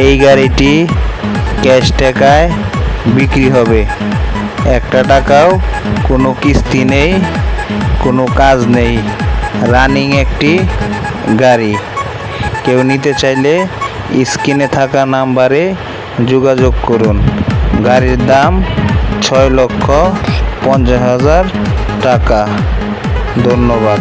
এই গাড়িটি ক্যাশ টাকায় বিক্রি হবে। একটা টাকাও কোনো কিস্তি নেই, কোনো কাজ নেই, রানিং একটি গাড়ি। কেউ নিতে চাইলে স্ক্রিনে থাকা নাম্বারে যোগাযোগ করুন। গাড়ির দাম 6,50,000 টাকা। ধন্যবাদ।